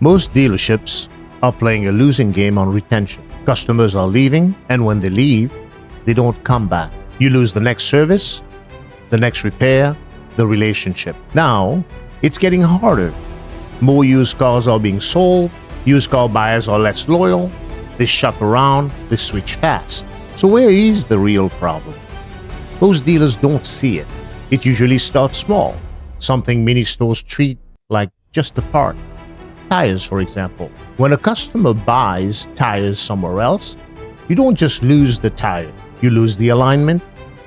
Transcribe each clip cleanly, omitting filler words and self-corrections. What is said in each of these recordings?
Most dealerships are playing a losing game on retention. Customers are leaving, and when they leave, they don't come back. You lose the next service, the next repair, the relationship. Now, it's getting harder. More used cars are being sold, used car buyers are less loyal, they shop around, they switch fast. So where is the real problem? Most dealers don't see it. It usually starts small, something many stores treat like just a part. Tires, for example. When a customer buys tires somewhere else, you don't just lose the tire, you lose the alignment,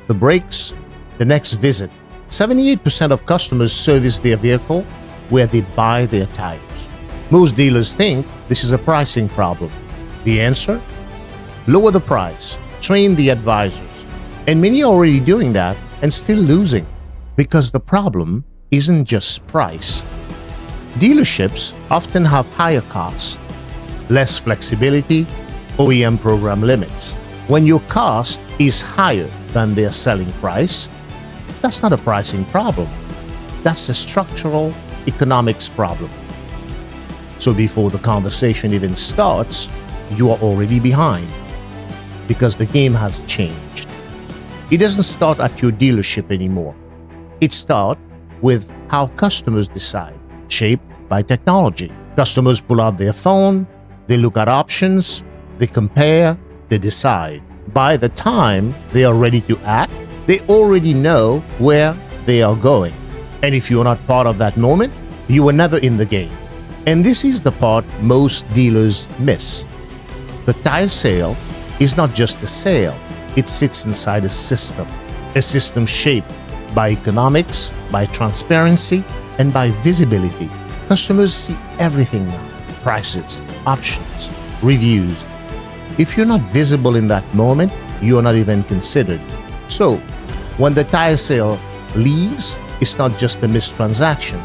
the brakes, the next visit. 78% of customers service their vehicle where they buy their tires. Most dealers think this is a pricing problem. The answer? Lower the price, train the advisors. And many are already doing that and still losing because the problem isn't just price. Dealerships often have higher costs, less flexibility, OEM program limits. When your cost is higher than their selling price, that's not a pricing problem. That's a structural economics problem. So before the conversation even starts, you are already behind because the game has changed. It doesn't start at your dealership anymore. It starts with how customers decide, shaped by technology. Customers pull out their phone, they look at options, they compare, they decide. By the time they are ready to act, they already know where they are going. And if you are not part of that moment, you were never in the game. And this is the part most dealers miss. The tire sale is not just a sale, it sits inside a system shaped by economics, by transparency, and by visibility. Customers see everything now: prices, options, reviews. If you're not visible in that moment, you are not even considered. So, when the tire sale leaves, it's not just a missed transaction,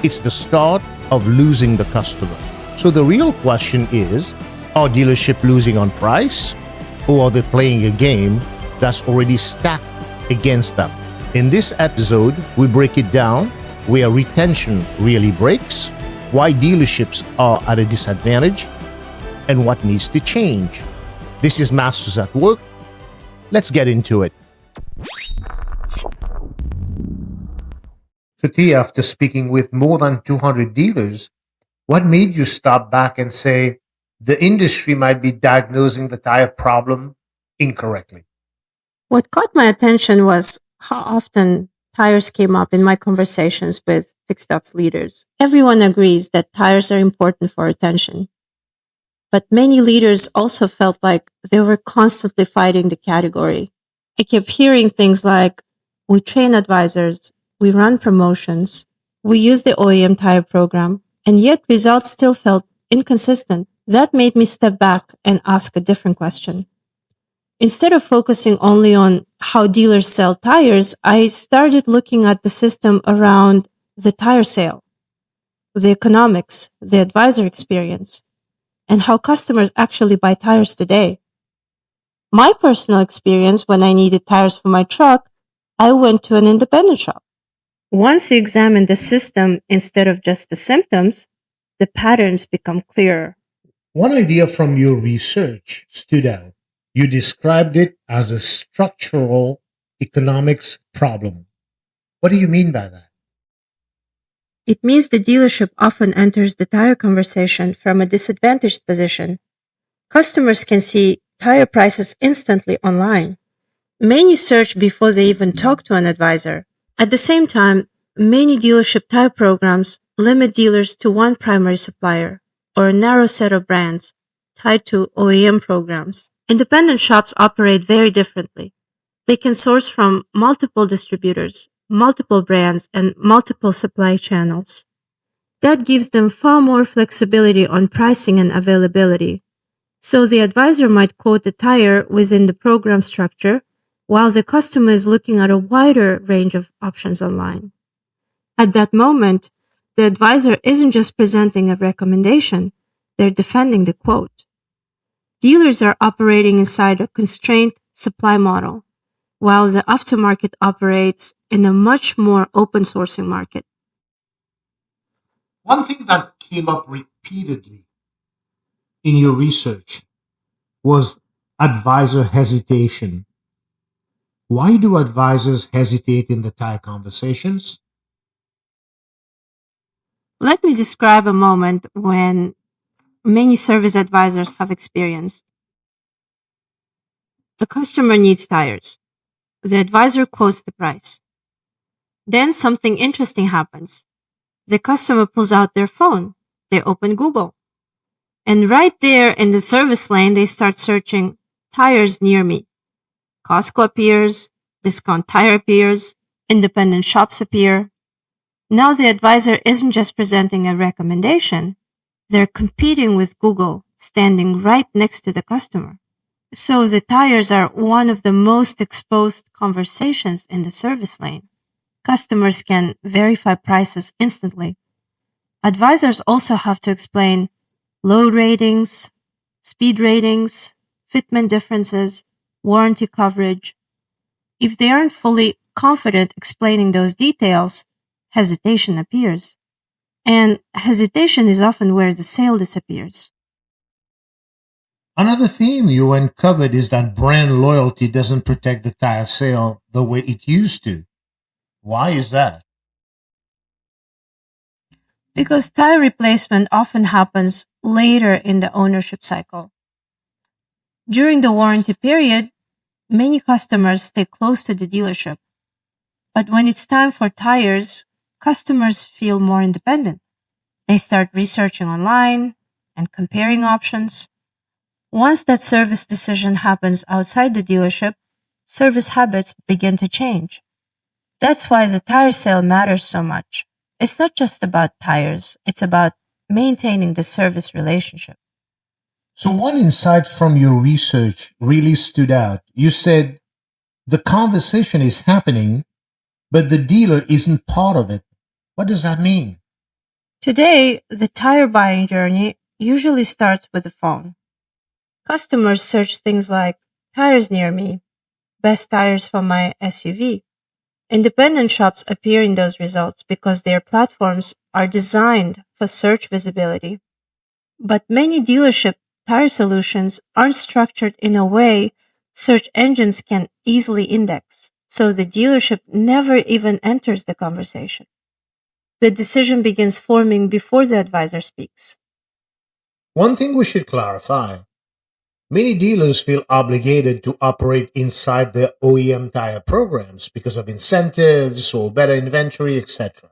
it's the start of losing the customer. So the real question is, are dealerships losing on price, or are they playing a game that's already stacked against them? In this episode, we break it down where retention really breaks, why dealerships are at a disadvantage, and what needs to change. This is Masters at Work. Let's get into it. So T, after speaking with more than 200 dealers, what made you stop back and say the industry might be diagnosing the tire problem incorrectly? What caught my attention was how often tires came up in my conversations with fixed ops leaders. Everyone agrees that tires are important for retention. But many leaders also felt like they were constantly fighting the category. I kept hearing things like, we train advisors, we run promotions, we use the OEM tire program, and yet results still felt inconsistent. That made me step back and ask a different question. Instead of focusing only on how dealers sell tires, I started looking at the system around the tire sale, the economics, the advisor experience, and how customers actually buy tires today. My personal experience when I needed tires for my truck, I went to an independent shop. Once you examine the system instead of just the symptoms, the patterns become clearer. One idea from your research stood out. You described it as a structural economics problem. What do you mean by that? It means the dealership often enters the tire conversation from a disadvantaged position. Customers can see tire prices instantly online. Many search before they even talk to an advisor. At the same time, many dealership tire programs limit dealers to one primary supplier or a narrow set of brands tied to OEM programs. Independent shops operate very differently. They can source from multiple distributors, multiple brands, and multiple supply channels. That gives them far more flexibility on pricing and availability. So the advisor might quote the tire within the program structure, while the customer is looking at a wider range of options online. At that moment, the advisor isn't just presenting a recommendation, they're defending the quote. Dealers are operating inside a constrained supply model, while the aftermarket operates in a much more open sourcing market. One thing that came up repeatedly in your research was advisor hesitation. Why do advisors hesitate in the tire conversations? Let me describe a moment when many service advisors have experienced. A customer needs tires. The advisor quotes the price. Then something interesting happens. The customer pulls out their phone. They open Google. And right there in the service lane, they start searching tires near me. Costco appears, discount tire appears, independent shops appear. Now the advisor isn't just presenting a recommendation. They're competing with Google, standing right next to the customer. So the tires are one of the most exposed conversations in the service lane. Customers can verify prices instantly. Advisors also have to explain load ratings, speed ratings, fitment differences, warranty coverage. If they aren't fully confident explaining those details, hesitation appears. And hesitation is often where the sale disappears. Another theme you uncovered is that brand loyalty doesn't protect the tire sale the way it used to. Why is that? Because tire replacement often happens later in the ownership cycle. During the warranty period, many customers stay close to the dealership. But when it's time for tires, customers feel more independent. They start researching online and comparing options. Once that service decision happens outside the dealership, service habits begin to change. That's why the tire sale matters so much. It's not just about tires, it's about maintaining the service relationship. So, one insight from your research really stood out. You said the conversation is happening, but the dealer isn't part of it. What does that mean? Today, the tire buying journey usually starts with the phone. Customers search things like tires near me, best tires for my SUV. Independent shops appear in those results because their platforms are designed for search visibility. But many dealership tire solutions aren't structured in a way search engines can easily index, so the dealership never even enters the conversation. The decision begins forming before the advisor speaks. One thing we should clarify: many dealers feel obligated to operate inside their OEM tire programs because of incentives or better inventory, etc.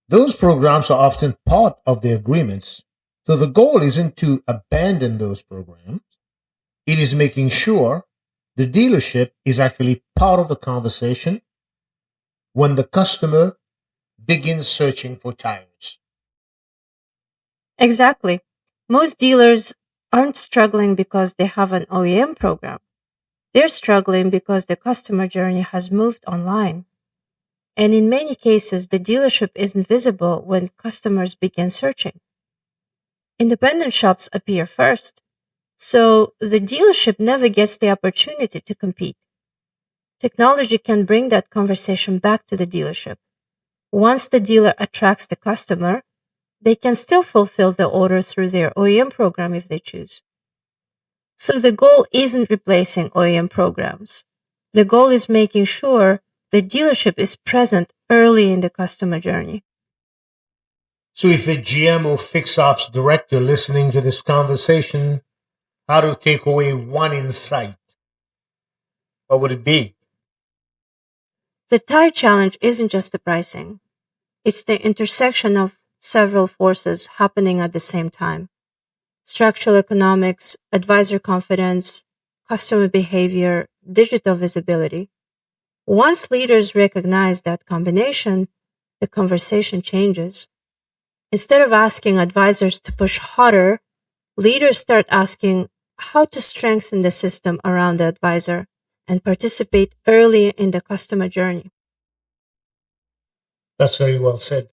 Those programs are often part of the agreements, so the goal isn't to abandon those programs, it is making sure the dealership is actually part of the conversation when the customer begins searching for tires. Exactly. Most dealers aren't struggling because they have an OEM program. They're struggling because the customer journey has moved online. And in many cases, the dealership isn't visible when customers begin searching. Independent shops appear first, so the dealership never gets the opportunity to compete. Technology can bring that conversation back to the dealership. Once the dealer attracts the customer, they can still fulfill the order through their OEM program if they choose. So the goal isn't replacing OEM programs. The goal is making sure the dealership is present early in the customer journey. So, if a GM or fix ops director listening to this conversation, how to take away one insight, what would it be? The tire challenge isn't just the pricing. It's the intersection of several forces happening at the same time. Structural economics, advisor confidence, customer behavior, digital visibility. Once leaders recognize that combination, the conversation changes. Instead of asking advisors to push harder, leaders start asking how to strengthen the system around the advisor and participate early in the customer journey. That's very well said.